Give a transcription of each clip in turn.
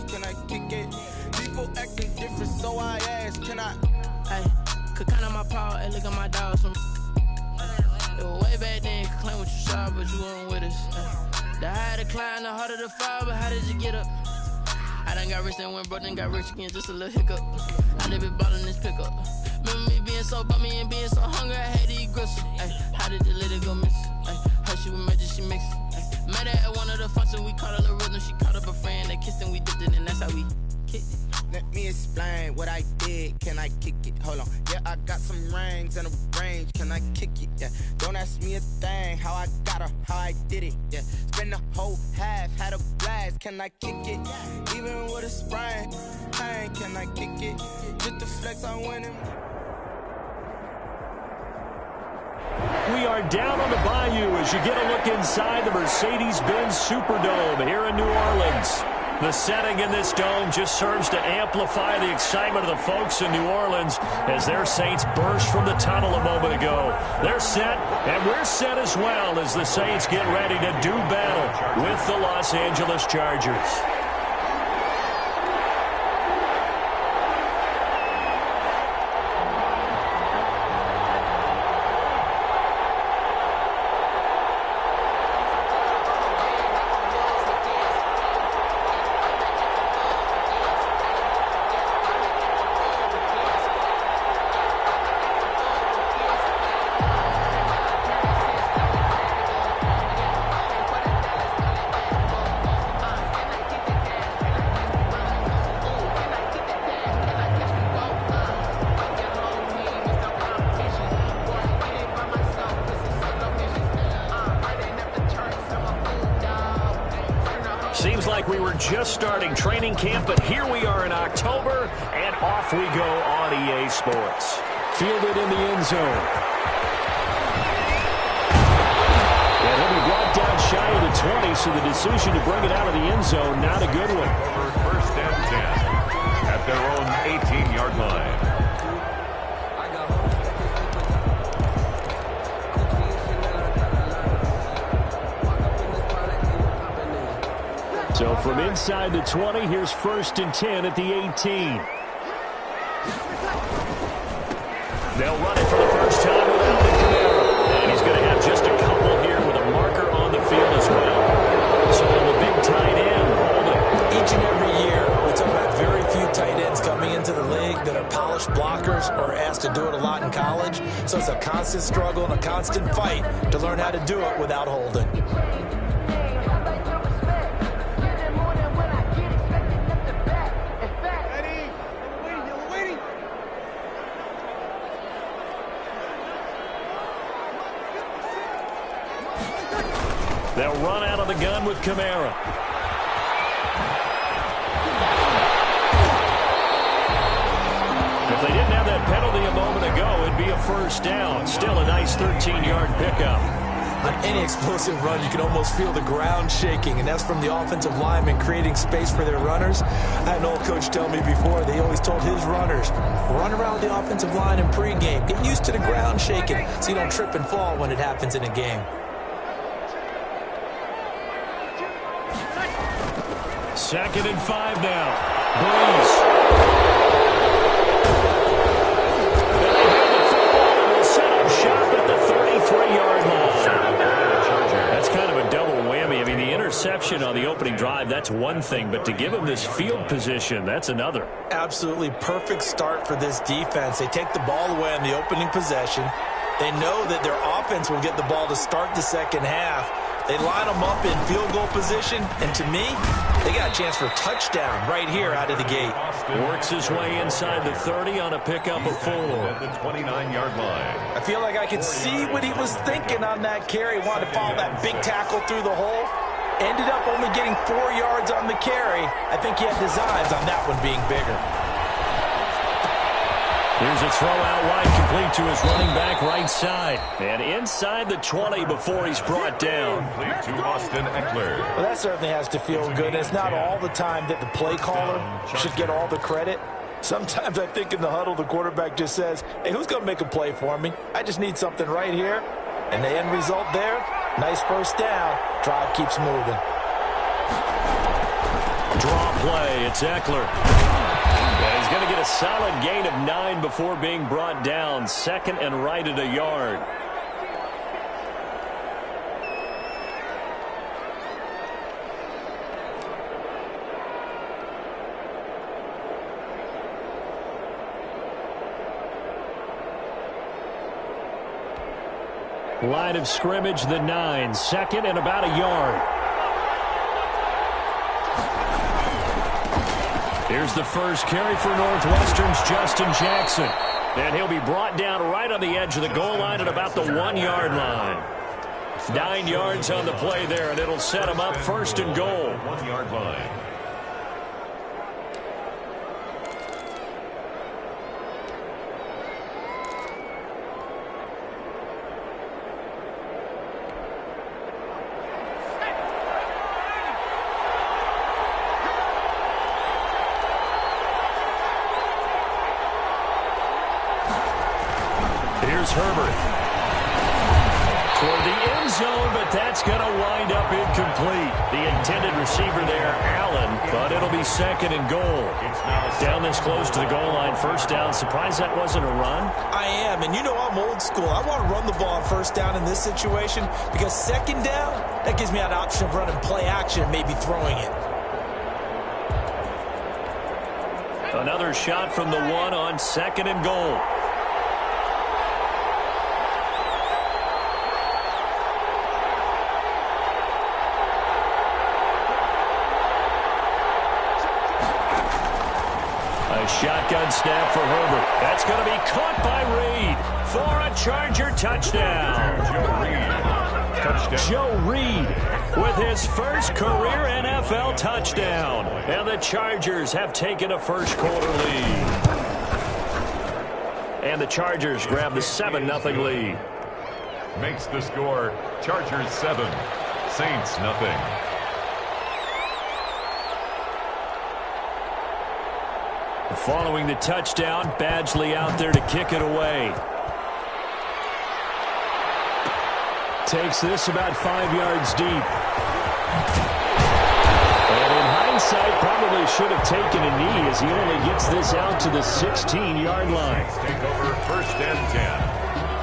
can I kick it? People acting different, so I ask, can I? Hey, could count on my power, hey, look at my dogs from. It was way back then, could claim what you saw, but you weren't with us. The higher the climb, the harder the fall, but how did you get up? I done got rich and went broke, then got rich again, just a little hiccup. I live it ballin' this pickup. Remember me being so bummy and being so hungry, I had to eat gristle. Ay, how did the lady go miss? Ay, her she was magic, she mixed. Ay, met her at one of the functions, we caught her little rhythm. She caught up a friend, they kissed and we dipped it, and that's how we kicked it. Let me explain what I did, can I kick it? Hold on, yeah, I got some rings and a range, can I kick it? Yeah, don't ask me a thing, how I got her, how I did it. Yeah, spend the whole half, had a blast, can I kick it? Even with a sprain, pain, can I kick it? Just the flex, I'm winning. We are down on the bayou as you get a look inside the Mercedes-Benz Superdome here in New Orleans. The setting in this dome just serves to amplify the excitement of the folks in New Orleans as their Saints burst from the tunnel a moment ago. They're set, and we're set as well as the Saints get ready to do battle with the Los Angeles Chargers. Seems like we were just starting training camp, but here we are in October, and off we go on EA Sports. Fielded in the end zone. And he'll be brought down shy of the 20, so the decision to bring it out of the end zone, not a good one. First and 10 at their own 18-yard line. So from inside the 20, here's first and 10 at the 18. They'll run it for the first time with Alvin Kamara. And he's going to have just a couple here with a marker on the field as well. So the big tight end holding. Each and every year, we talk about very few tight ends coming into the league that are polished blockers or asked to do it a lot in college. So it's a constant struggle and a constant fight to learn how to do it without holding. They'll run out of the gun with Kamara. If they didn't have that penalty a moment ago, it'd be a first down. Still a nice 13-yard pickup. On any explosive run, you can almost feel the ground shaking, and that's from the offensive linemen creating space for their runners. I had an old coach tell me before, they always told his runners, run around the offensive line in pregame. Get used to the ground shaking so you don't trip and fall when it happens in a game. Second and 5 now. Breeze. They'll set up shop at the 33-yard line. That's kind of a double whammy. I mean, the interception on the opening drive, that's one thing, but to give him this field position, that's another. Absolutely perfect start for this defense. They take the ball away on the opening possession. They know that their offense will get the ball to start the second half. They line them up in field goal position, and to me, they got a chance for a touchdown right here out of the gate. Works his way inside the 30 on a pickup of 4. At the 29-yard line. I feel like I could see what he was thinking on that carry. Wanted to follow that big tackle through the hole. Ended up only getting 4 yards on the carry. I think he had designs on that one being bigger. Here's a throw out wide, complete to his running back right side. And inside the 20 before he's brought down. Complete to Austin Eckler. Well, that certainly has to feel good. It's not all the time that the play caller should get all the credit. Sometimes I think in the huddle, the quarterback just says, hey, who's going to make a play for me? I just need something right here. And the end result there, nice first down. Drive keeps moving. Draw play. It's Eckler. And he's going to get a solid gain of 9 before being brought down. Second and right at a yard. Line of scrimmage, the 9. Second and about a yard. Here's the first carry for Northwestern's Justin Jackson. And he'll be brought down right on the edge of the goal line at about the 1-yard line. 9 yards on the play there, and it'll set him up first and goal. 1-yard line. Here's Herbert. Toward the end zone, but that's going to wind up incomplete. The intended receiver there, Allen, but it'll be second and goal. Down this close to the goal line, first down. Surprised that wasn't a run? I am, and you know I'm old school. I want to run the ball on first down in this situation because second down, that gives me an option of running play action and maybe throwing it. Another shot from the 1 on second and goal. Shotgun snap for Herbert. That's going to be caught by Reed for a Charger touchdown. Joe Reed with his first career NFL touchdown. And the Chargers have taken a first quarter lead. And the Chargers grab the 7-0 lead. Makes the score Chargers 7, Saints nothing. Following the touchdown, Badgley out there to kick it away. Takes this about 5 yards deep. And in hindsight, probably should have taken a knee as he only gets this out to the 16-yard line. Take over first and 10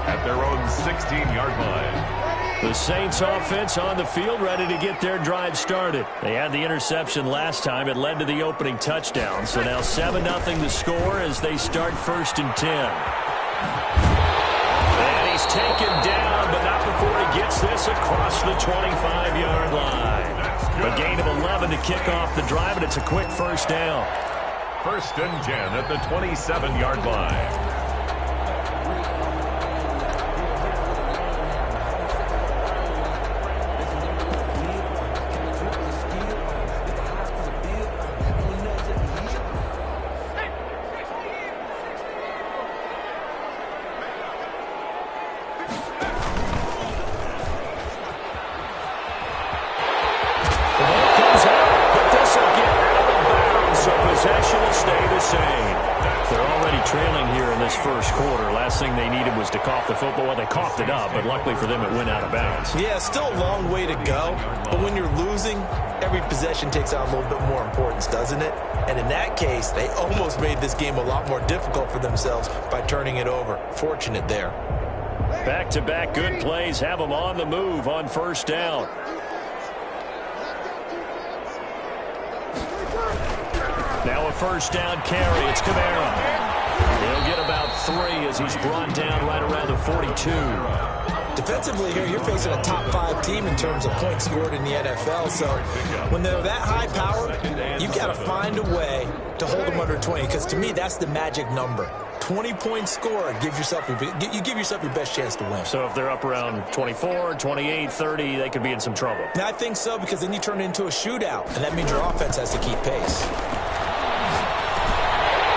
at their own 16-yard line. The Saints offense on the field ready to get their drive started. They had the interception last time. It led to the opening touchdown. So now 7-0 the score as they start first and 10. And he's taken down, but not before he gets this across the 25-yard line. A gain of 11 to kick off the drive, and it's a quick first down. First and 10 at the 27-yard line. Football. Well, they coughed it up, but luckily for them, it went out of bounds. Yeah, still a long way to go, but when you're losing, every possession takes on a little bit more importance, doesn't it? And in that case, they almost made this game a lot more difficult for themselves by turning it over. Fortunate there. Back-to-back good plays have them on the move on first down. Now a first down carry. It's Kamara. He'll get about 3 as he's brought down right around the 42. Defensively here, you're facing a top 5 team in terms of points scored in the NFL. So when they're that high powered, you've got to find a way to hold them under 20. Because to me, that's the magic number. 20 points scored, you give yourself your best chance to win. So if they're up around 24, 28, 30, they could be in some trouble. Now, I think so, because then you turn it into a shootout, and that means your offense has to keep pace.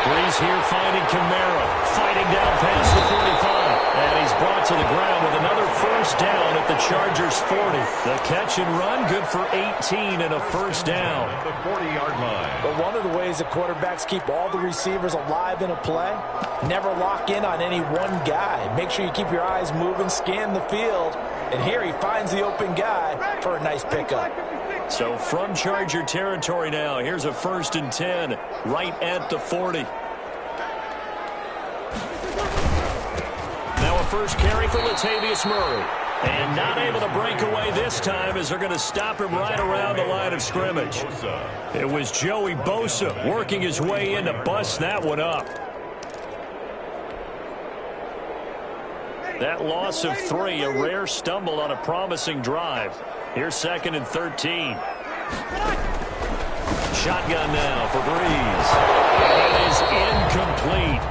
Breeze here finding Kamara, fighting down past the 45. And he's brought to the ground with another first down at the Chargers 40. The catch and run, good for 18 and a first down. At the 40-yard line. But one of the ways that quarterbacks keep all the receivers alive in a play, never lock in on any one guy. Make sure you keep your eyes moving, scan the field. And here he finds the open guy for a nice pickup. So from Charger territory now, here's a 1st and 10 right at the 40. Now a first carry for Latavius Murray. And not able to break away this time as they're going to stop him right around the line of scrimmage. It was Joey Bosa working his way in to bust that one up. That loss of 3, a rare stumble on a promising drive. Here's 2nd and 13. Shotgun now for Breeze. It is incomplete.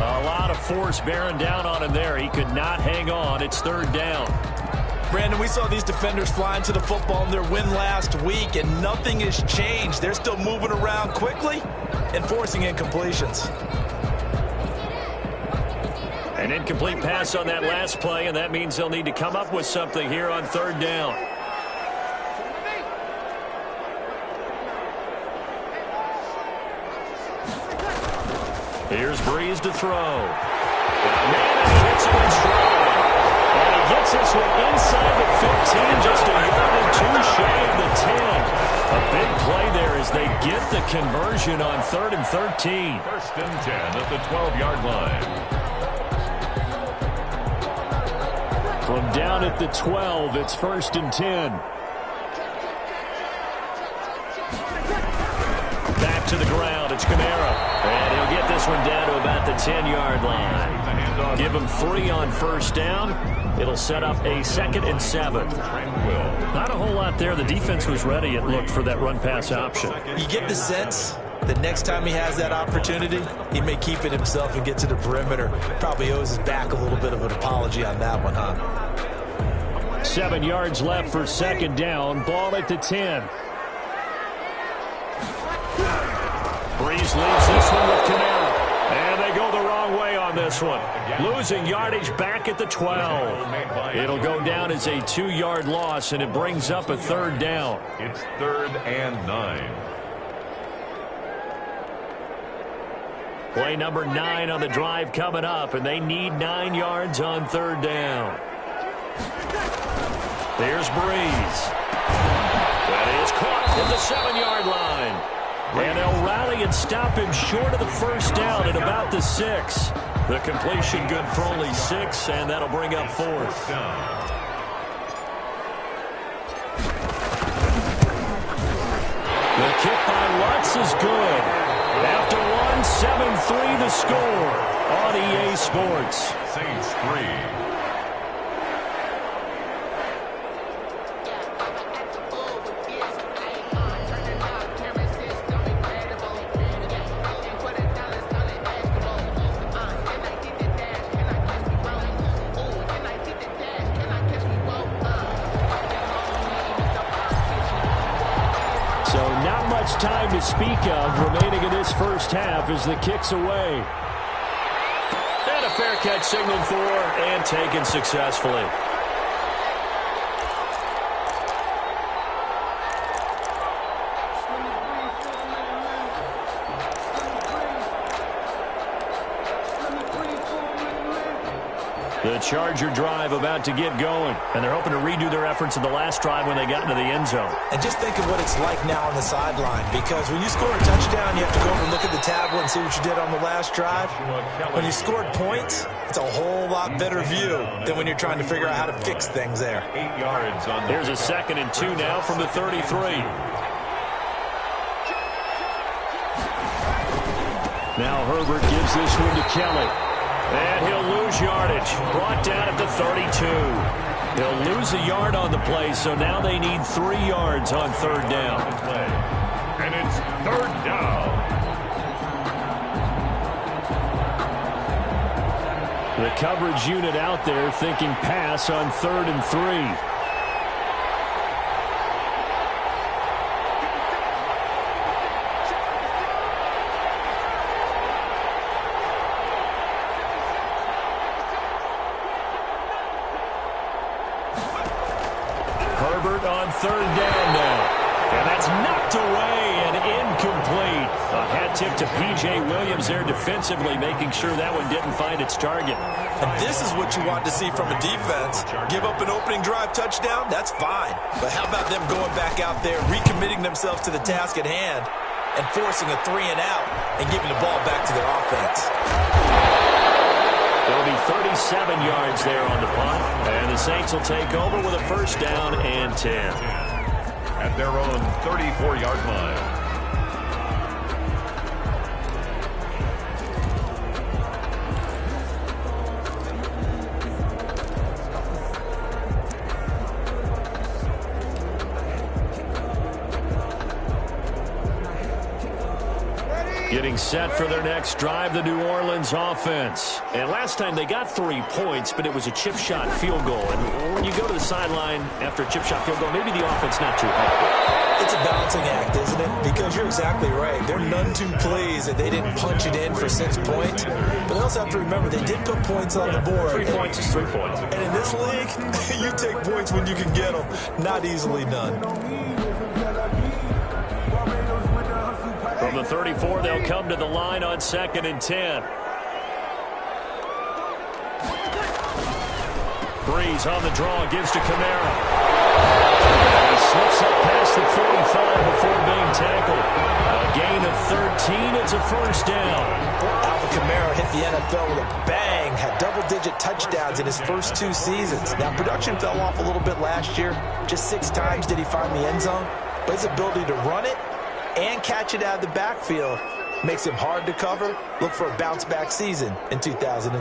A lot of force bearing down on him there. He could not hang on. It's 3rd down. Brandon, we saw these defenders flying to the football in their win last week, and nothing has changed. They're still moving around quickly and forcing incompletions. An incomplete pass on that last play, and that means they'll need to come up with something here on 3rd down. Here's Breeze to throw. Man, he hits him in stride. And he gets this one inside the 15, just a yard or 2 shy of the 10. A big play there as they get the conversion on 3rd and 13. 1st and 10 at the 12-yard line. From down at the 12, it's 1st and 10. Back to the ground, it's Kamara. And he'll get this one down to about the 10-yard line. Give him 3 on 1st down. It'll set up a 2nd and 7. Not a whole lot there. The defense was ready, it looked, for that run-pass option. You get the sense that next time he has that opportunity, he may keep it himself and get to the perimeter. Probably owes his back a little bit of an apology on that one, huh? 7 yards left for 2nd down. Ball at the 10. Breeze leaves this one with Kamara. And they go the wrong way on this one. Losing yardage back at the 12. It'll go down as a 2-yard loss, and it brings up a 3rd down. It's 3rd and 9. Play number 9 on the drive coming up, and they need 9 yards on 3rd down. There's Breeze. That is caught at the 7-yard line. And they'll rally and stop him short of the 1st down at about the 6. The completion good for only 6, and that'll bring up 4th. The kick by Lutz is good. After one, 7-3 the score on EA Sports. Saints 3. Time to speak of remaining in this 1st half as the kick's away. And a fair catch signaled for and taken successfully. The Charger drive about to get going, and they're hoping to redo their efforts in the last drive when they got into the end zone. And just think of what it's like now on the sideline, because when you score a touchdown, you have to go over and look at the tablet and see what you did on the last drive. When you scored points, it's a whole lot better view than when you're trying to figure out how to fix things there. 8 yards on the Here's a 2nd and 2 now from the 33. Now Herbert gives this one to Kelly. And he'll lose yardage. Brought down at the 32. He'll lose a yard on the play, so now they need 3 yards on 3rd down. And it's 3rd down. The coverage unit out there thinking pass on 3rd and 3. Herbert on 3rd down now. And that's knocked away and incomplete. A head quick tip to P.J. Williams there defensively, making sure that one didn't find its target. And this is what you want to see from a defense. Give up an opening drive touchdown, that's fine. But how about them going back out there, recommitting themselves to the task at hand, and forcing a 3-and-out and giving the ball back to their offense. There'll be 37 yards there on the punt, and the Saints will take over with a first down and 10. At their own 34-yard line. Getting set for their next drive, the New Orleans offense. And last time they got 3 points, but it was a chip shot field goal. And when you go to the sideline after a chip shot field goal, maybe the offense not too happy. It's a balancing act, isn't it? Because you're exactly right. They're none too pleased that they didn't punch it in for 6 points. But they also have to remember they did put points on the board. 3 points is 3 points. And in this league, you take points when you can get them. Not easily done. From the 34, they'll come to the line on 2nd and 10. Breeze on the draw, gives to Kamara. He slips up past the 45 before being tackled. A gain of 13, it's a first down. Alvin Kamara hit the NFL with a bang, had double-digit touchdowns in his first 2 seasons. Now, production fell off a little bit last year. Just 6 times did he find the end zone. But his ability to run it and catch it out of the backfield makes him hard to cover. Look for a bounce-back season in 2020.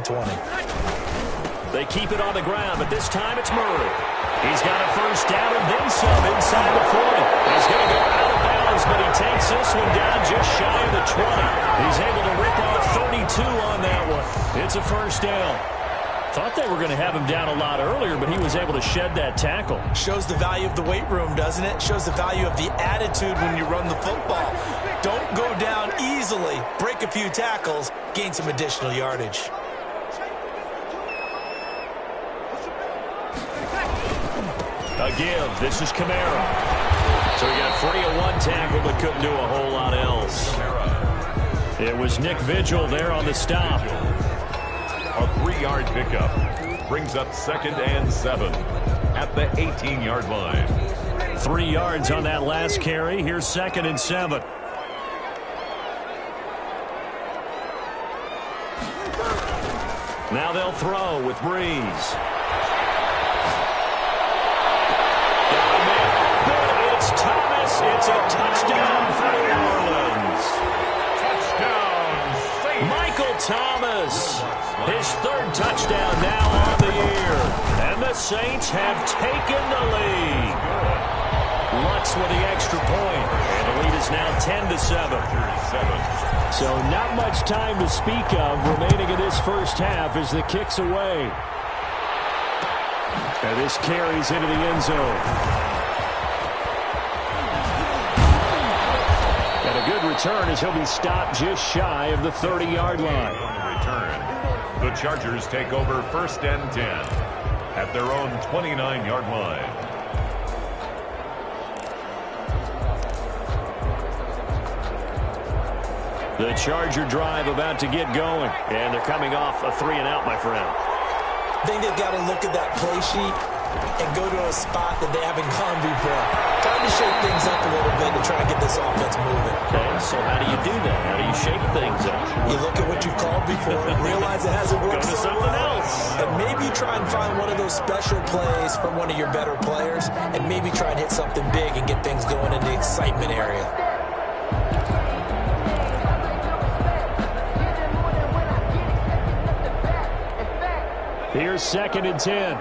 They keep it on the ground, but this time it's Murray. He's got a first down and then some inside the 40. He's going to go out of bounds, but he takes this one down just shy of the 20. He's able to rip off 32 on that one. It's a first down. Thought they were going to have him down a lot earlier, but he was able to shed that tackle. Shows the value of the weight room, doesn't it? Shows the value of the attitude when you run the football. Don't go down easily. Break a few tackles. Gain some additional yardage. A give. This is Kamara. So he got free of 1 tackle, but couldn't do a whole lot else. It was Nick Vigil there on the stop. A 3-yard pickup brings up 2nd and 7 at the 18-yard line. 3 yards on that last carry. Here's 2nd and 7. Now they'll throw with Breeze. It's Thomas. It's a touchdown for New Orleans. Touchdown, Saints. Michael Thomas. His 3rd touchdown now on the year. And the Saints have taken the lead. Lutz with the extra point. And the lead is now 10-7. So not much time to speak of remaining in this first half as the kick's away. And this carries into the end zone. And a good return as he'll be stopped just shy of the 30-yard line. On return, the Chargers take over 1st and 10 at their own 29-yard line. The Charger drive about to get going. And they're coming off a 3-and-out, my friend. I think they've got to look at that play sheet and go to a spot that they haven't gone before. Time to shake things up a little bit to try and get this offense moving. Okay, so how do you do that? How do you shake things up? You look at what you've called before, realize it hasn't worked Go to so something well, else. and maybe try and find one of those special plays from one of your better players, and maybe try and hit something big and get things going in the excitement area. Here's 2nd and 10.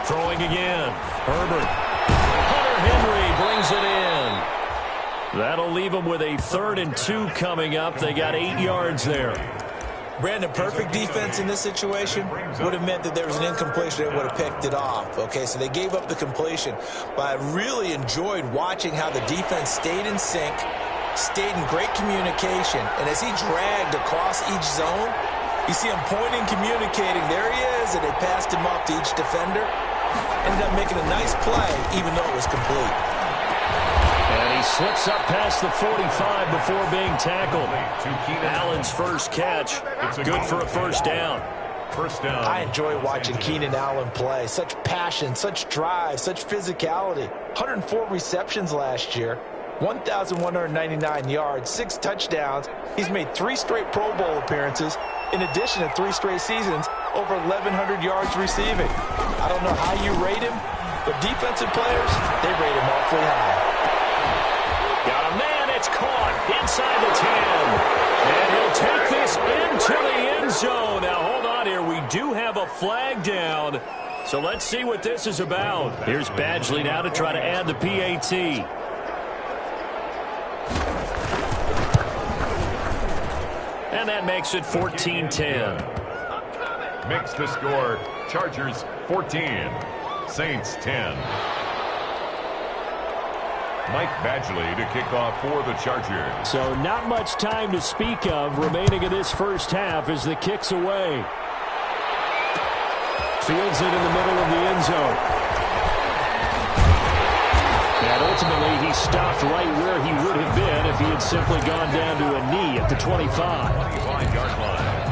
Throwing again. Herbert. Hunter Henry brings it in. That'll leave them with a 3rd and 2 coming up. They got 8 yards there. Brandon, perfect defense in this situation would have meant that there was an incompletion that would have picked it off. Okay, so they gave up the completion. But I really enjoyed watching how the defense stayed in sync, stayed in great communication, and as he dragged across each zone, You see him pointing, communicating. There he is, and they passed him off to each defender. Ended up making a nice play, even though it was complete. And he slips up past the 45 before being tackled. Allen's first catch. Good for a first down. First down. I enjoy watching Keenan Allen play. Such passion, such drive, such physicality. 104 receptions last year, 1,199 yards, 6 touchdowns. He's made 3 straight Pro Bowl appearances, in addition to 3 straight seasons, over 1,100 yards receiving. I don't know how you rate him, but defensive players, they rate him awfully high. Got a man, it's caught inside the 10. And he'll take this into the end zone. Now, hold on here. We do have a flag down. So let's see what this is about. Here's Badgley now to try to add the PAT. And that makes it 14-10. Makes the score. Chargers 14, Saints 10. Mike Badgley to kick off for the Chargers. So not much time to speak of remaining in this first half as the kick's away. Fields it in the middle of the end zone. And ultimately he stopped right where he would have been if he had simply gone down to a knee at the 25. 25-yard line.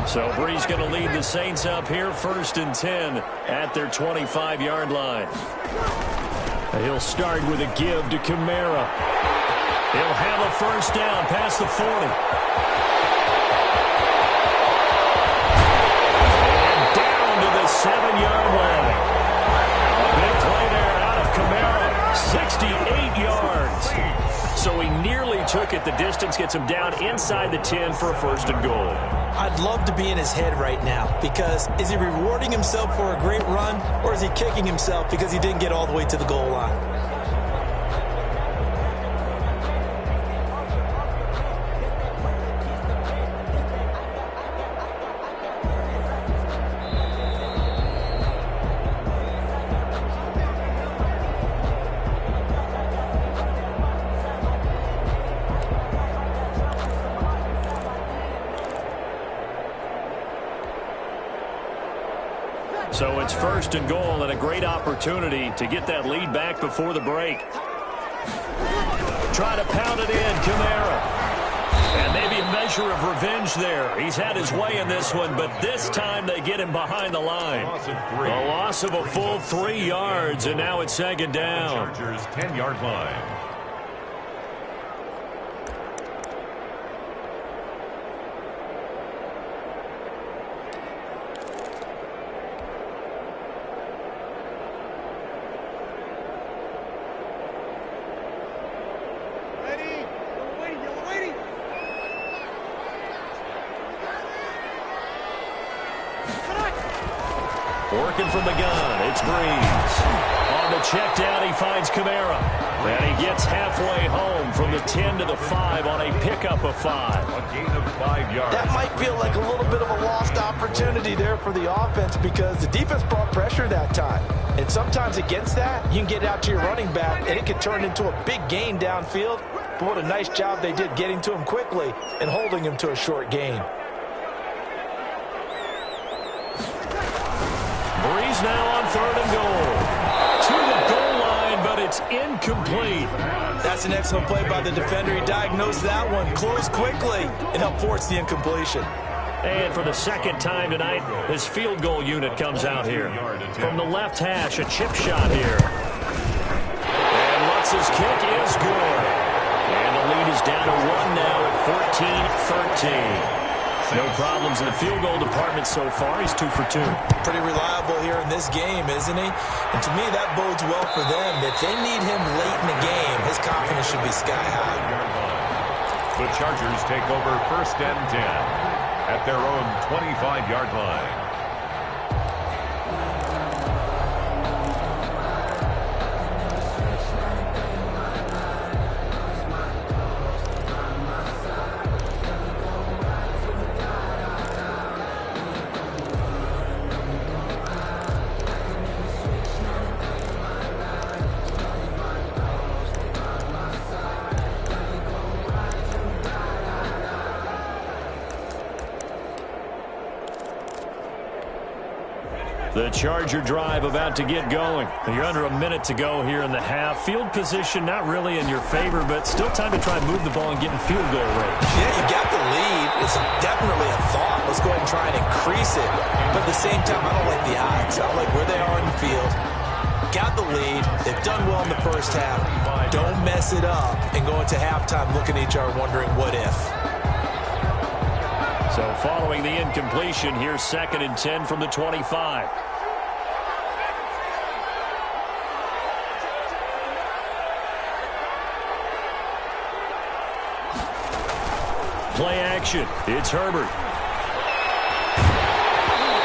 So Brees going to lead the Saints up here, 1st and 10 at their 25-yard line. He'll start with a give to Kamara. He'll have a first down past the 40. And down to the 7-yard line. A big play there out of Kamara, 68 yards. So he nearly took it the distance, gets him down inside the 10 for a 1st and goal. I'd love to be in his head right now, because is he rewarding himself for a great run, or is he kicking himself because he didn't get all the way to the goal line? So it's 1st and goal and a great opportunity to get that lead back before the break. Try to pound it in, Kamara. And maybe a measure of revenge there. He's had his way in this one, but this time they get him behind the line. A loss of a full 3 yards, and now it's 2nd down. Chargers 10-yard line. Working from the gun, it's Brees. On the check down, he finds Kamara. And he gets halfway home from the 10 to the 5 on a pickup of 5. A gain of 5 yards. That might feel like a little bit of a lost opportunity there for the offense, because the defense brought pressure that time. And sometimes against that, you can get out to your running back, and it can turn into a big gain downfield. But what a nice job they did getting to him quickly and holding him to a short gain. Brees now on 3rd and goal. To the goal line, but it's incomplete. That's an excellent play by the defender. He diagnosed that one, closed quickly, and helped force the incompletion. And for the 2nd time tonight, his field goal unit comes out here. From the left hash, a chip shot here. And Lutz's kick is good. And the lead is down to 1 now at 14-13. No problems in the field goal department so far. He's 2 for 2. Pretty reliable here in this game, isn't he? And to me, that bodes well for them. If they need him late in the game, his confidence should be sky high. The Chargers take over 1st and 10 at their own 25-yard line. The Charger drive about to get going. You're under a minute to go here in the half. Field position not really in your favor, but still time to try and move the ball and get in field goal range. Yeah, you got the lead. It's definitely a thought. Let's go ahead and try and increase it. But at the same time, I don't like the odds. I don't like where they are in the field. Got the lead. They've done well in the first half. Don't mess it up and go into halftime looking at each other wondering what if. So following the incompletion, here's 2nd and 10 from the 25. Play action. It's Herbert.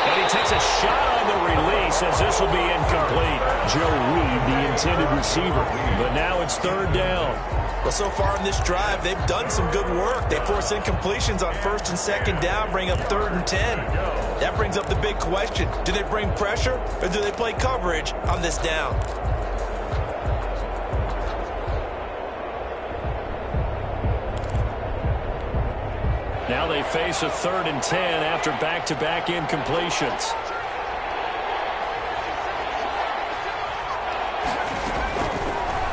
And he takes a shot on the release as this will be incomplete. Joe Reed, the intended receiver. But now it's 3rd down. Well, so far in this drive, they've done some good work. They force incompletions on 1st and 2nd down, bring up 3rd and 10. That brings up the big question. Do they bring pressure or do they play coverage on this down? Now they face a 3rd and 10 after back-to-back incompletions.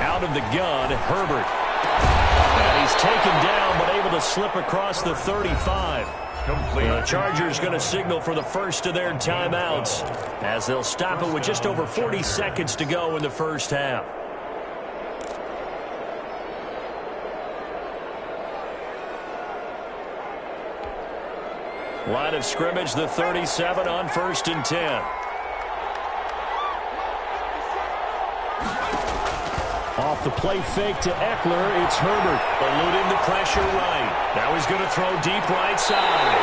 Out of the gun, Herbert. And he's taken down but able to slip across the 35. The Chargers going to signal for the first of their timeouts as they'll stop it with just over 40 seconds to go in the first half. Line of scrimmage, the 37 on 1st and 10. Off the play fake to Eckler, it's Herbert. Eluding the pressure right. Now he's going to throw deep right side.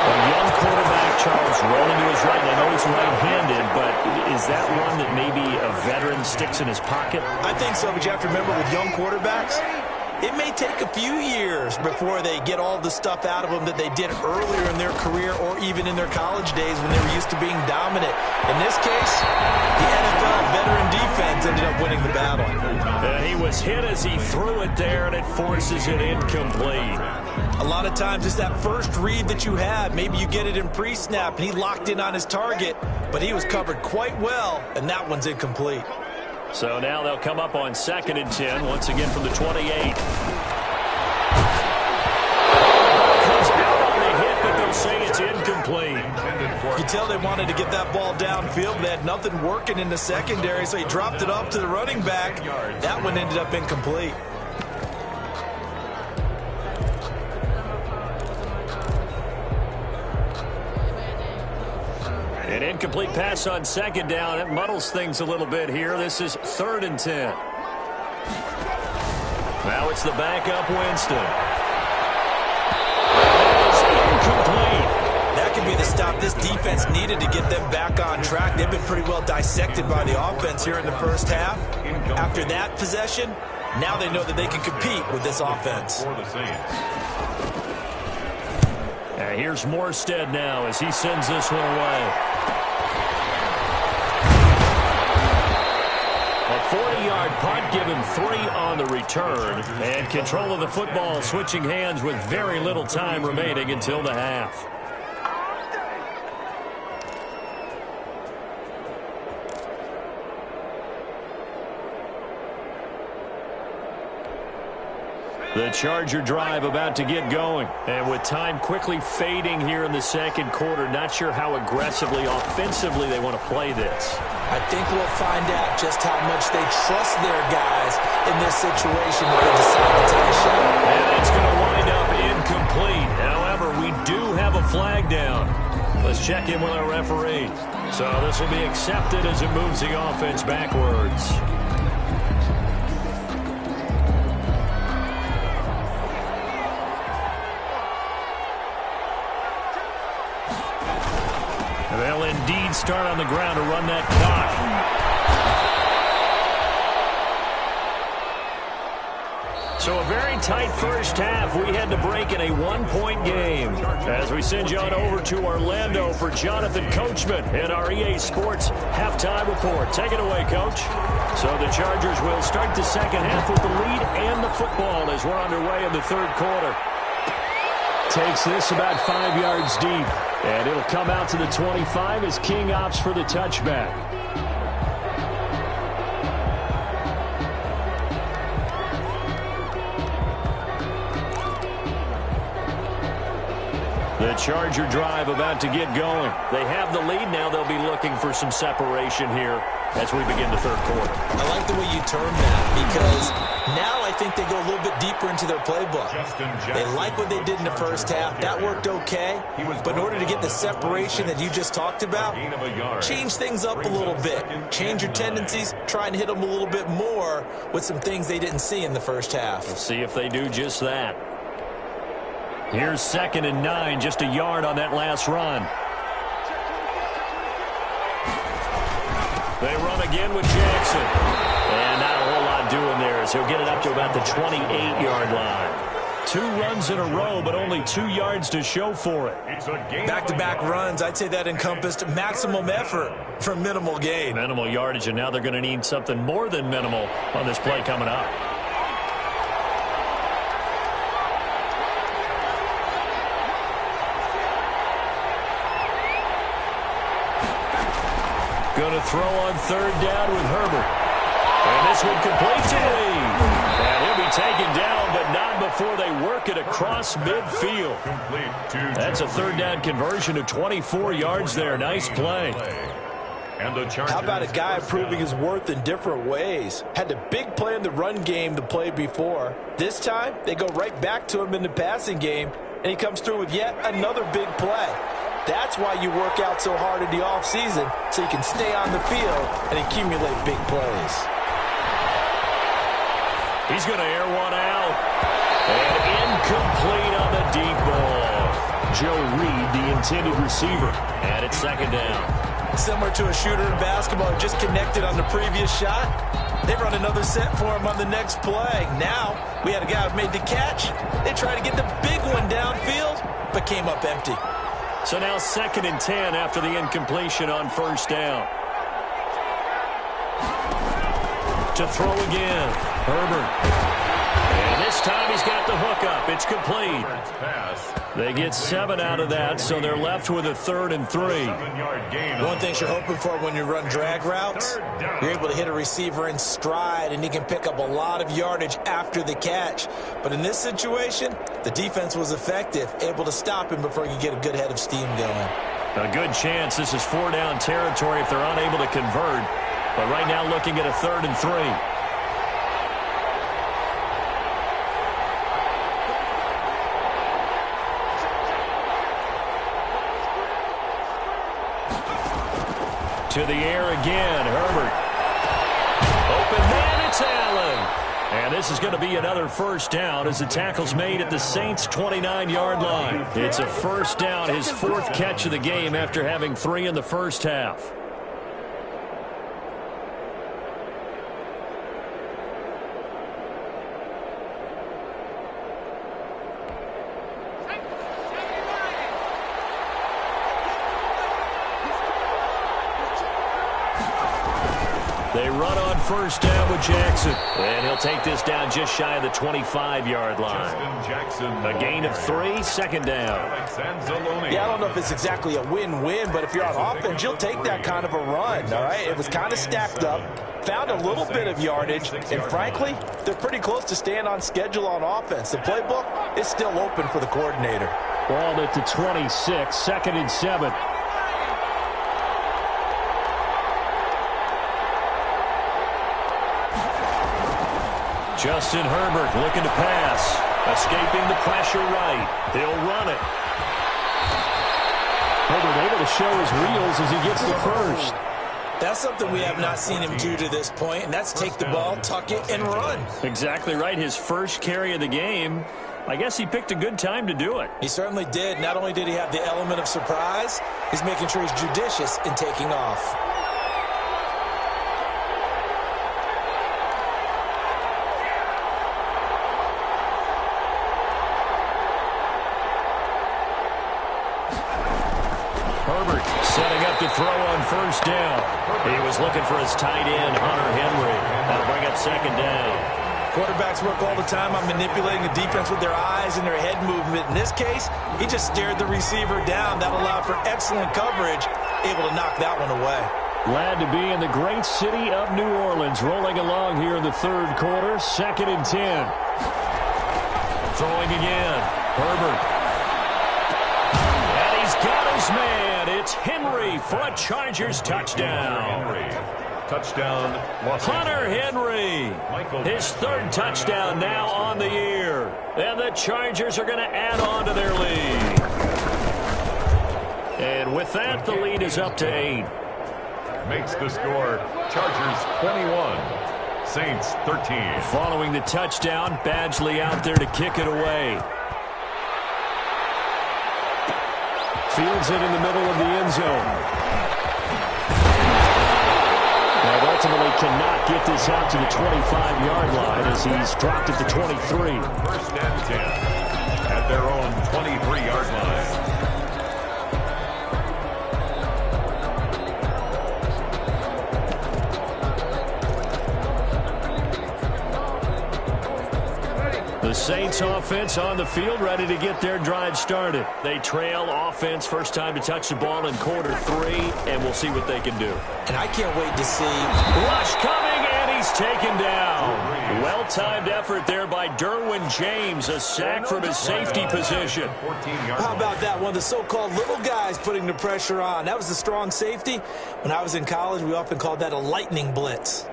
A young quarterback, Charles, rolling to his right. And I know he's right-handed, but is that one that maybe a veteran sticks in his pocket? I think so, but you have to remember with young quarterbacks, it may take a few years before they get all the stuff out of them that they did earlier in their career or even in their college days when they were used to being dominant. In this case, the NFL veteran defense ended up winning the battle. And he was hit as he threw it there, and it forces it incomplete. A lot of times it's that first read that you had. Maybe you get it in pre-snap, and he locked in on his target, but he was covered quite well, and that one's incomplete. So now they'll come up on 2nd and 10, once again from the 28. Comes out on the hit, but they'll say it's incomplete. You tell they wanted to get that ball downfield, but they had nothing working in the secondary, so he dropped it off to the running back. That one ended up incomplete. An incomplete pass on 2nd down. It muddles things a little bit here. This is 3rd and 10. Now it's the backup Winston. It's incomplete. That could be the stop this defense needed to get them back on track. They've been pretty well dissected by the offense here in the first half. After that possession, now they know that they can compete with this offense. Here's Morstead now as he sends this one away. A 40-yard punt, give him 3 on the return. And control of the football switching hands with very little time remaining until the half. The Charger drive about to get going. And with time quickly fading here in the second quarter, not sure how aggressively, offensively they want to play this. I think we'll find out just how much they trust their guys in this situation if they decide to take a shot. And it's going to wind up incomplete. However, we do have a flag down. Let's check in with our referee. So this will be accepted as it moves the offense backwards. They'll indeed start on the ground to run that clock. So a very tight first half. We had to break in a one-point game. As we send you on over to Orlando for Jonathan Coachman in our EA Sports halftime report. Take it away, Coach. So the Chargers will start the second half with the lead and the football as we're underway in the third quarter. takes this about 5 yards deep. And it'll come out to the 25 as King opts for the touchback. The Charger drive about to get going. They have the lead now. They'll be looking for some separation here as we begin the third quarter. I like the way you term that because now I think they go a little bit deeper into their playbook. They like what they did in the first half. That worked okay. But in order to get the separation that you just talked about, change things up a little bit. Change your tendencies. Try and hit them a little bit more with some things they didn't see in the first half. We'll see if they do just that. Here's 2nd and 9, just a yard on that last run. They run again with Jackson. And not a whole lot doing there as he'll get it up to about the 28-yard line. 2 runs in a row, but only 2 yards to show for it. Back-to-back runs, I'd say that encompassed maximum effort for minimal gain. Minimal yardage, and now they're going to need something more than minimal on this play coming up. Going to throw on 3rd down with Herbert. And this one complete to Lee. And he'll be taken down, but not before they work it across midfield. That's a 3rd down conversion of 24 yards there. Nice play. How about a guy proving his worth in different ways? Had a big play in the run game the play before. This time, they go right back to him in the passing game, and he comes through with yet another big play. That's why you work out so hard in the offseason, so you can stay on the field and accumulate big plays. He's going to air one out. And incomplete on the deep ball. Joe Reed, the intended receiver. And it's 2nd down. Similar to a shooter in basketball who just connected on the previous shot. They run another set for him on the next play. Now, we had a guy who made the catch. They tried to get the big one downfield, but came up empty. So now 2nd and 10 after the incompletion on 1st down. To throw again, Herbert. And this time he's got the hook up. It's complete. They get 7 out of that, so they're left with a 3rd and 3. One thing you're hoping for when you run drag routes, you're able to hit a receiver in stride, and he can pick up a lot of yardage after the catch. But in this situation, the defense was effective, able to stop him before he could get a good head of steam going. A good chance. This is 4-down territory if they're unable to convert. But right now looking at a 3rd and 3. To the air again, Herbert. Open man, it's Allen. And this is going to be another 1st down as the tackle's made at the Saints' 29-yard line. It's a 1st down, his 4th catch of the game after having 3 in the first half. They run on 1st down with Jackson. And he'll take this down just shy of the 25-yard line. A gain of 3, 2nd down. Yeah, I don't know if it's exactly a win-win, but if you're on offense, you'll take that kind of a run, all right? It was kind of stacked up, found a little bit of yardage, and frankly, they're pretty close to staying on schedule on offense. The playbook is still open for the coordinator. Ball at the 26, 2nd and 7. Justin Herbert looking to pass. Escaping the pressure right. They'll run it. Herbert able to show his wheels as he gets the 1st. That's something we have not seen him do to this point, and that's take the ball, tuck it, and run. Exactly right. His 1st carry of the game. I guess he picked a good time to do it. He certainly did. Not only did he have the element of surprise, he's making sure he's judicious in taking off. Herbert setting up to throw on 1st down. He was looking for his tight end, Hunter Henry. That'll bring up 2nd down. Quarterbacks work all the time on manipulating the defense with their eyes and their head movement. In this case, he just stared the receiver down. That allowed for excellent coverage, able to knock that one away. Glad to be in the great city of New Orleans, rolling along here in the third quarter, 2nd and 10. Throwing again, Herbert. And he's got his man. It's Henry for a Chargers touchdown. Touchdown, Hunter Henry, his third touchdown now on the year. And the Chargers are going to add on to their lead. And with that, the lead is up to 8. Makes the score Chargers 21, Saints 13. Following the touchdown, Badgley out there to kick it away. Fields it in the middle of the end zone. Now ultimately cannot get this out to the 25-yard line as he's dropped it to 23. 1st and 10 at their own 23-yard line. The Saints offense on the field, ready to get their drive started. They trail offense, first time to touch the ball in quarter 3, and we'll see what they can do. And I can't wait to see. Rush coming, and he's taken down. Well-timed effort there by Derwin James, a sack from his safety position. How about that one? The so-called little guys putting the pressure on. That was a strong safety. When I was in college, we often called that a lightning blitz.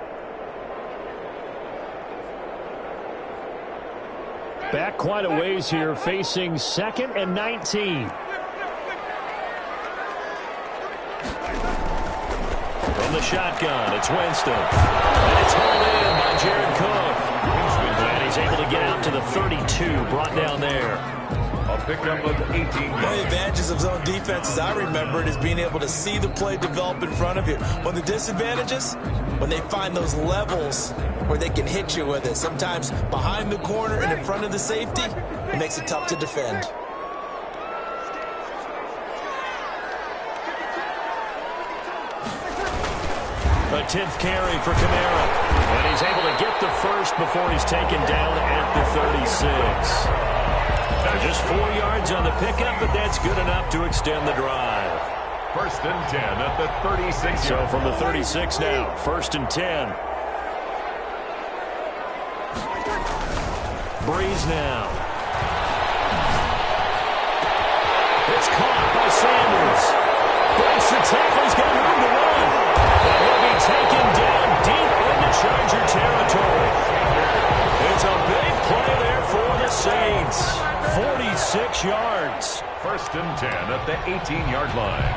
Back quite a ways here, facing 2nd and 19. From the shotgun, it's Winston. And it's hauled in by Jared Cook. And he's able to get out to the 32, brought down there. A pickup of 18 yards. One of the advantages of zone defense, as I remember it, is being able to see the play develop in front of you. One of the disadvantages, when they find those levels where they can hit you with it. Sometimes behind the corner and in front of the safety, it makes it tough to defend. A 10th carry for Kamara. And he's able to get the first before he's taken down at the 36. Just 4 yards on the pickup, but that's good enough to extend the drive. 1st and 10 at the 36. So from the 36 now, 1st and 10. Breeze now. It's caught by Sanders. Breaks the tackle. He's got room to run. And he'll be taken down deep into Charger territory. It's a big play there for the Saints. 46 yards. 1st and 10 at the 18-yard line.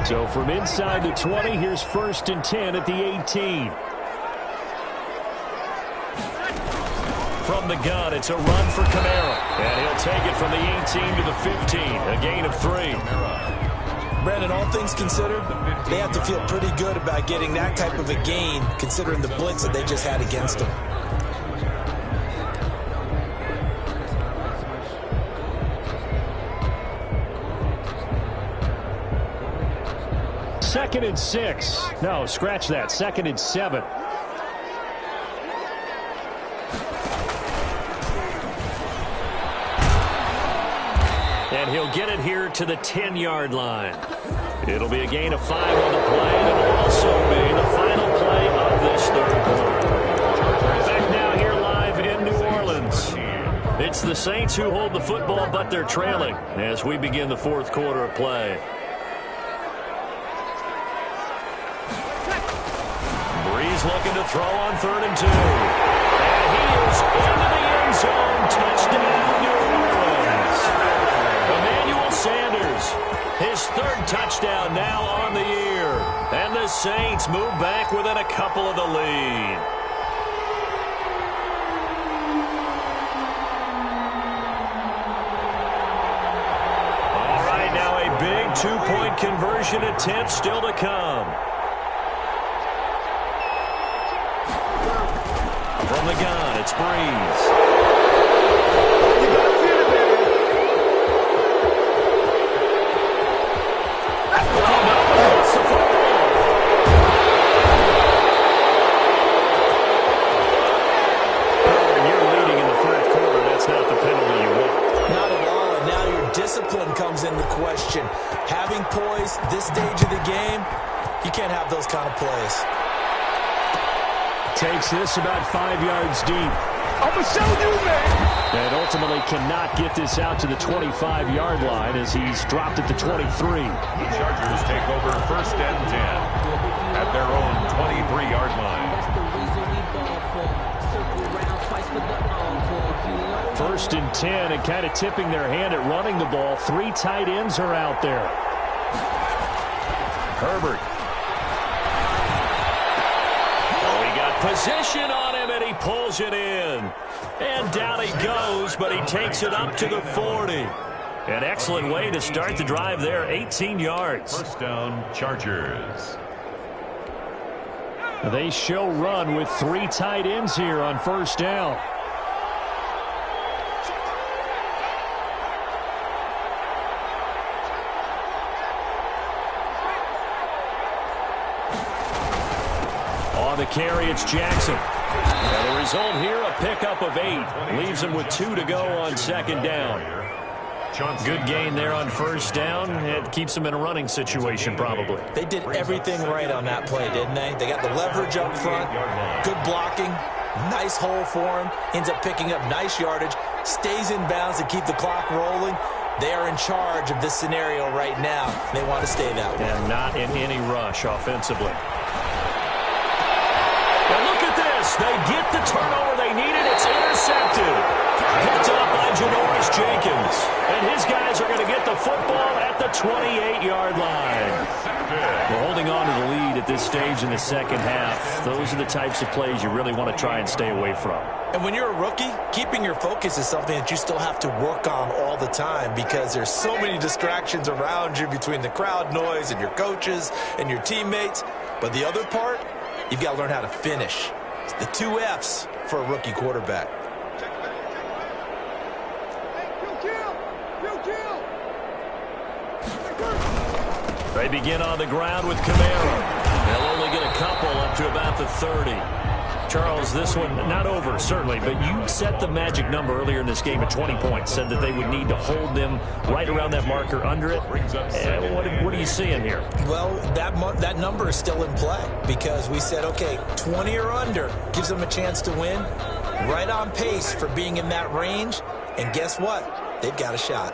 So from inside the 20, here's 1st and 10 at the 18. From the gun, it's a run for Kamara. And he'll take it from the 18 to the 15, a gain of 3. Brandon, all things considered, they have to feel pretty good about getting that type of a gain, considering the blitz that they just had against them. Second and 6. No, scratch that. 2nd and 7. And he'll get it here to the 10-yard line. It'll be a gain of 5 on the play. And it'll also be the final play of this third quarter. Back now here live in New Orleans. It's the Saints who hold the football, but they're trailing as we begin the fourth quarter of play. Breeze looking to throw on 3rd and 2. And he is into the end zone. Touchdown, New Orleans. Emmanuel Sanders, his 3rd touchdown now on the year. And the Saints move back within a couple of the lead. All right, now a big 2-point conversion attempt still to come. From the gun, it's Breeze. comes into question. Having poise this stage of the game, you can't have those kind of plays. Takes this about 5 yards deep. I'ma show you, man. And ultimately cannot get this out to the 25-yard line as he's dropped it to 23. The Chargers take over 1st and 10 at their own 23-yard line. 1st and 10, and kind of tipping their hand at running the ball. 3 tight ends are out there. Herbert. Oh, he got possession on him, and he pulls it in. And down he goes, but he takes it up to the 40. An excellent way to start the drive there, 18 yards. 1st down, Chargers. They show run with 3 tight ends here on 1st down. On the carry, it's Jackson. And the result here, a pickup of 8. Leaves him with 2 to go on 2nd down. Good gain there on 1st down. It keeps them in a running situation, probably. They did everything right on that play, didn't they? They got the leverage up front, good blocking, nice hole for him, ends up picking up nice yardage, stays in bounds to keep the clock rolling. They are in charge of this scenario right now. They want to stay that way. And not in any rush offensively. And look at this. They get the turnover they needed. It's intercepted. Picked up by Janoris Jenkins. And his guys are going to get the football at the 28-yard line. We're holding on to the lead at this stage in the 2nd half. Those are the types of plays you really want to try and stay away from. And when you're a rookie, keeping your focus is something that you still have to work on all the time because there's so many distractions around you between the crowd noise and your coaches and your teammates. But the other part, you've got to learn how to finish. It's the 2 F's for a rookie quarterback. They begin on the ground with Kamara. They'll only get a couple up to about the 30. Charles, this one not over, certainly, but you set the magic number earlier in this game at 20 points, said that they would need to hold them right around that marker under it. What are you seeing here? Well, that number is still in play because we said, okay, 20 or under gives them a chance to win. Right on pace for being in that range, and guess what? They've got a shot.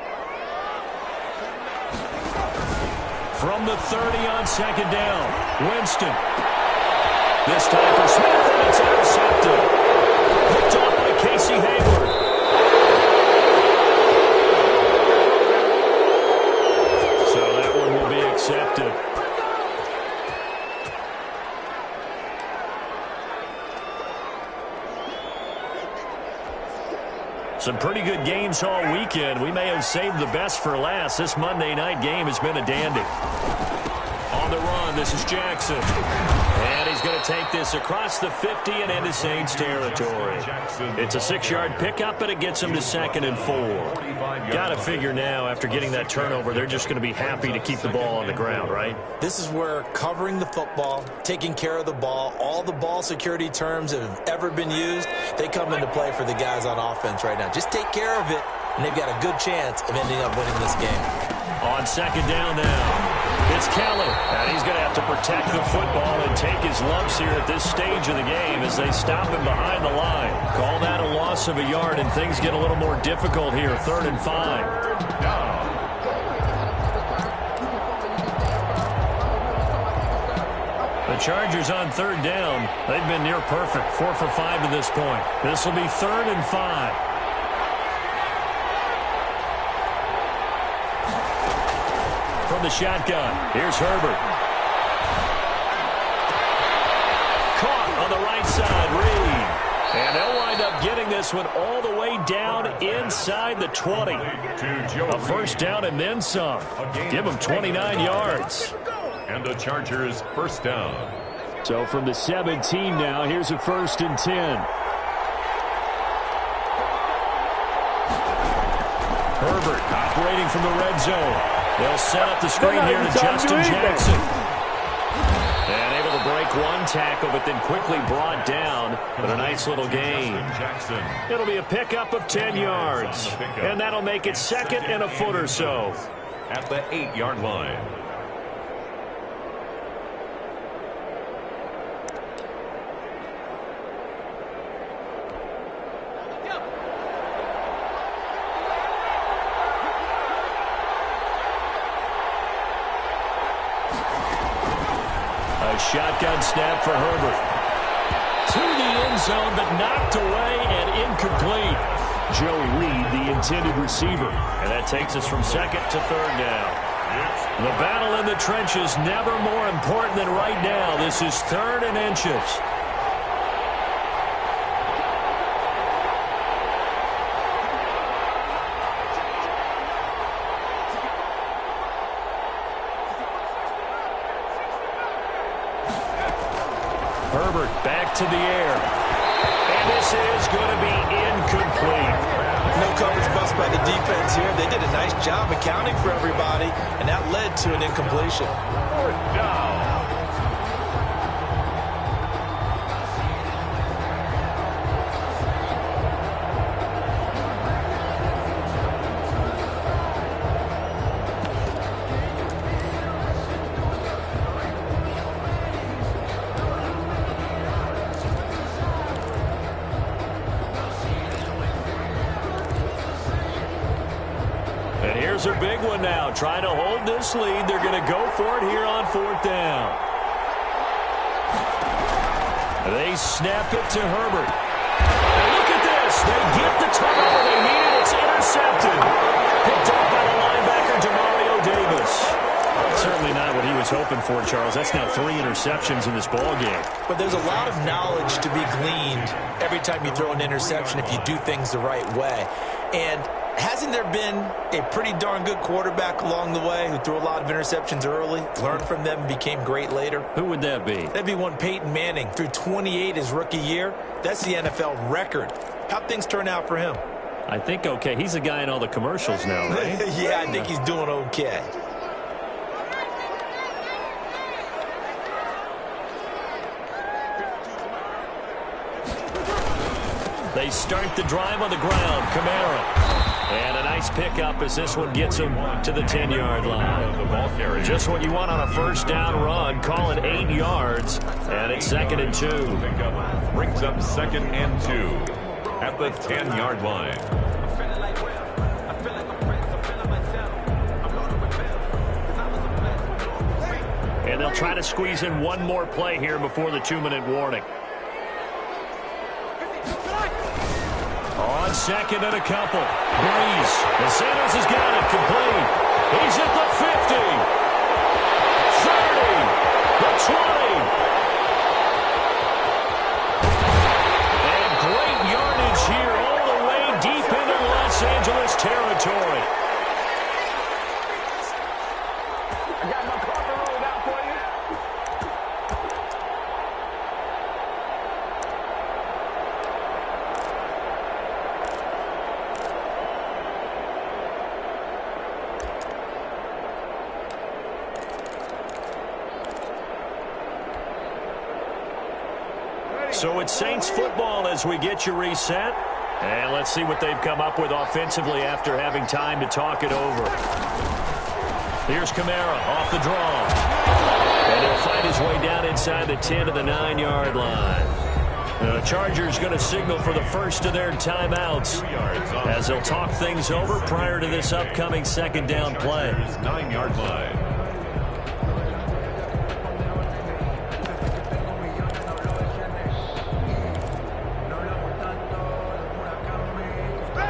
From the 30 on 2nd down, Winston. This time for Smith, and it's intercepted. Picked off by Casey Hayward. So that one will be accepted. Some pretty good games all weekend. We may have saved the best for last. This Monday night game has been a dandy. On the run, this is Jackson. And he's going to take this across the 50 and into Saints territory. It's a 6-yard pickup, but it gets him to 2nd and 4. Got to figure now, after getting that turnover, they're just going to be happy to keep the ball on the ground, right? This is where covering the football, taking care of the ball, all the ball security terms that have ever been used, they come into play for the guys on offense right now. Just take care of it, and they've got a good chance of ending up winning this game. On 2nd down now, it's Kelly, and he's going to have to protect the football and take his lumps here at this stage of the game as they stop him behind the line. Call that a loss of a yard, and things get a little more difficult here, 3rd and 5. The Chargers on 3rd down. They've been near perfect, 4 for 5 to this point. This will be 3rd and 5. From the shotgun, here's Herbert. Caught on the right side, Reed. And they'll wind up getting this one all the way down inside the 20. A 1st down and then some. Give them 29 yards. And the Chargers 1st down. So from the 17 now, here's a 1st and 10. Herbert operating from the red zone. They'll set up the screen here to Justin Jackson. And able to break one tackle, but then quickly brought down. But a nice little gain. It'll be a pickup of 10 yards. And that'll make it second and a foot or so. At the 8-yard line. A shotgun snap for Herbert. To the end zone, but knocked away and incomplete. Joey Reed, the intended receiver. And that takes us from second to third down. The battle in the trenches, never more important than right now. This is third and inches. Herbert back to the air. And this is going to be incomplete. No coverage bust by the defense here. They did a nice job accounting for everybody, and that led to an incompletion. Fourth down. Here's a big one now. Trying to hold this lead. They're going to go for it here on fourth down. They snap it to Herbert. And look at this. They get the turnover they needed. It's intercepted. Picked up by the linebacker, Demario Davis. Certainly not what he was hoping for, Charles. That's now 3 interceptions in this ball game. But there's a lot of knowledge to be gleaned every time you throw an interception if you do things the right way. And hasn't there been a pretty darn good quarterback along the way who threw a lot of interceptions early, learned from them, and became great later? Who would that be? That'd be one Peyton Manning. Threw 28 his rookie year. That's the NFL record. How'd things turn out for him? I think okay. He's a guy in all the commercials now, right? Yeah, I think he's doing okay. They start the drive on the ground. Kamara. And a nice pickup as this one gets him to the 10-yard line. The ball carrier. Just what you want on a first down run. Call it 8 yards. And it's second and 2. Pickup brings up second and 2 at the 10-yard line. And they'll try to squeeze in one more play here before the 2-minute warning. On second and a couple. Breeze. And Sanders has got it complete. He's at the 50. 30. The 20. And great yardage here all the way deep into Los Angeles territory. I got my carpet rolled out for you. So it's Saints football as we get you reset. And let's see what they've come up with offensively after having time to talk it over. Here's Kamara off the draw. And he'll find his way down inside the 10 to the 9-yard line. The Chargers going to signal for the first of their timeouts as they'll talk things over prior to this upcoming second down play. 9-yard line.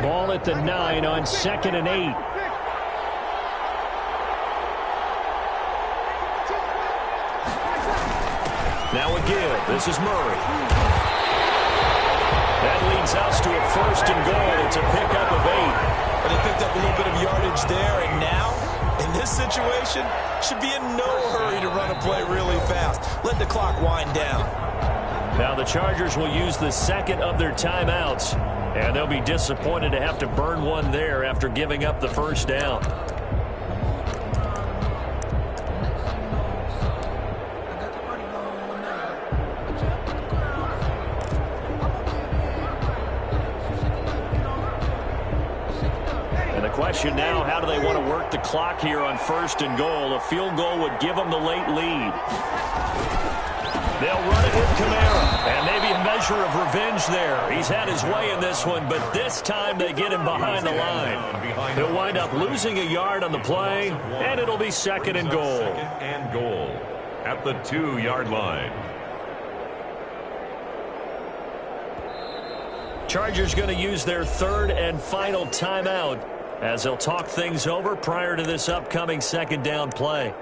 Ball at the 9 on second and 8. Now a give. This is Murray. That leads us to a first and goal. It's a pickup of 8. But they picked up a little bit of yardage there, and now, in this situation, should be in no hurry to run a play really fast. Let the clock wind down. Now the Chargers will use the second of their timeouts, and they'll be disappointed to have to burn one there after giving up the first down. question now, how do they want to work the clock here on 1st and goal? A field goal would give them the late lead. They'll run it with Kamara, and maybe a measure of revenge there. He's had his way in this one, but this time they get him behind the line. He'll wind up losing a yard on the play, and it'll be 2nd and goal. 2nd and goal at the 2-yard line. Chargers going to use their 3rd and final timeout as they'll talk things over prior to this upcoming 2nd down play.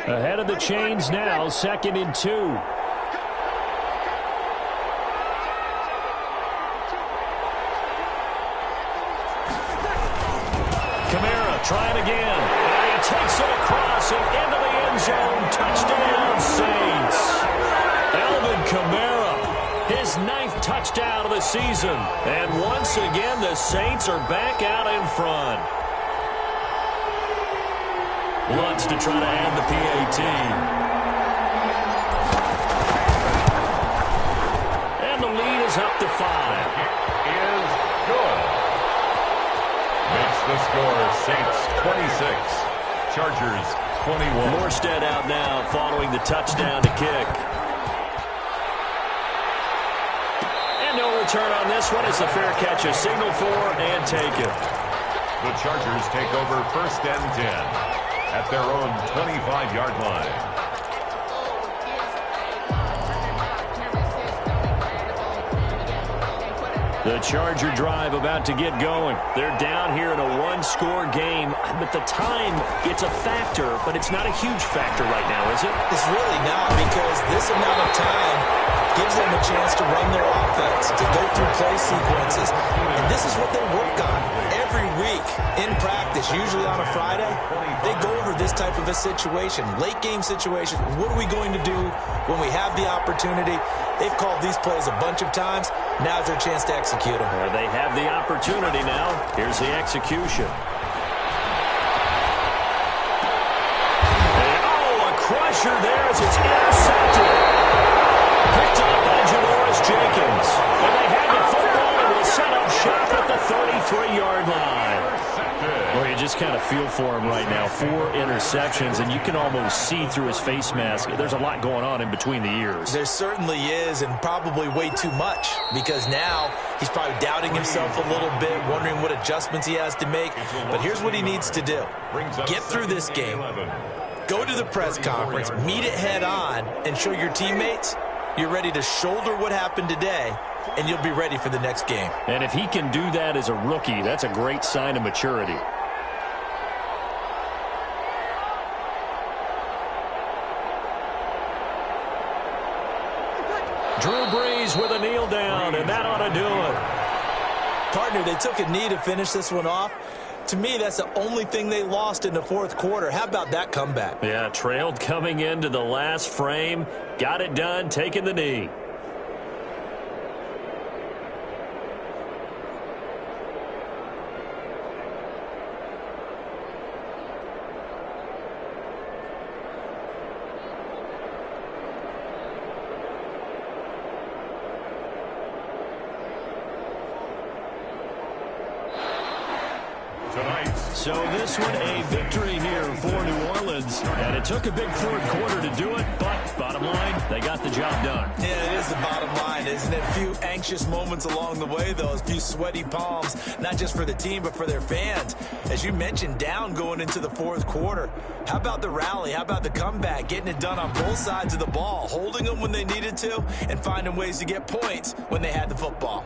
Ahead of the chains now, 2nd and 2. Kamara trying again. And he takes it across and into the end zone. Touchdown, Saints. Alvin Kamara, his 9th touchdown of the season. And once again, the Saints are back out in front. Lutz to try to add the PAT. And the lead is up to 5. Is good. Makes the score Saints 26, Chargers 21. Morstead out now following the touchdown to kick. And no return on this one. It's a fair catch, a signal for and taken. The Chargers take over 1st and 10. At their own 25-yard line. The Charger drive about to get going. They're down here in a 1-score game, but the time, it's a factor, but it's not a huge factor right now, is it? It's really not, because this amount of time gives them a chance to run their offense, to go through play sequences. And this is what they work on every week in practice, usually on a Friday. They go over this type of a situation, late game situation. What are we going to do when we have the opportunity? They've called these plays a bunch of times. Now's their chance to execute them. They have the opportunity now. Here's the execution. And, a crusher there as it's intercepted. Picked up by Janoris Jenkins. And they have the football and will set up shop at the 33-yard line. Well, you just kind of feel for him right now. 4 interceptions, and you can almost see through his face mask. There's a lot going on in between the ears. There certainly is, and probably way too much, because now he's probably doubting himself a little bit, wondering what adjustments he has to make. But here's what he needs to do. Get through this game. Go to the press conference, meet it head on, and show your teammates you're ready to shoulder what happened today, and you'll be ready for the next game. And if he can do that as a rookie, that's a great sign of maturity. Drew Brees with a kneel down, and that ought to do it. Partner, they took a knee to finish this one off. To me, that's the only thing they lost in the 4th quarter. How about that comeback? Yeah, trailed coming into the last frame. Got it done, taking the knee. So this one a victory here for New Orleans, and it took a big 4th quarter to do it, but bottom line, they got the job done. Yeah, it is the bottom line, isn't it? A few anxious moments along the way, though, a few sweaty palms, not just for the team, but for their fans. As you mentioned, down going into the 4th quarter. How about the rally? How about the comeback? Getting it done on both sides of the ball, holding them when they needed to, and finding ways to get points when they had the football.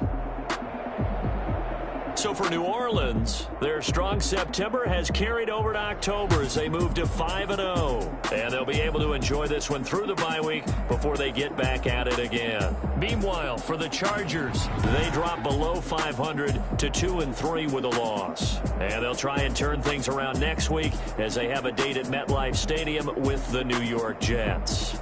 So for New Orleans, their strong September has carried over to October as they move to 5-0. And they'll be able to enjoy this one through the bye week before they get back at it again. Meanwhile, for the Chargers, they drop below 500 to 2-3 with a loss. And they'll try and turn things around next week as they have a date at MetLife Stadium with the New York Jets.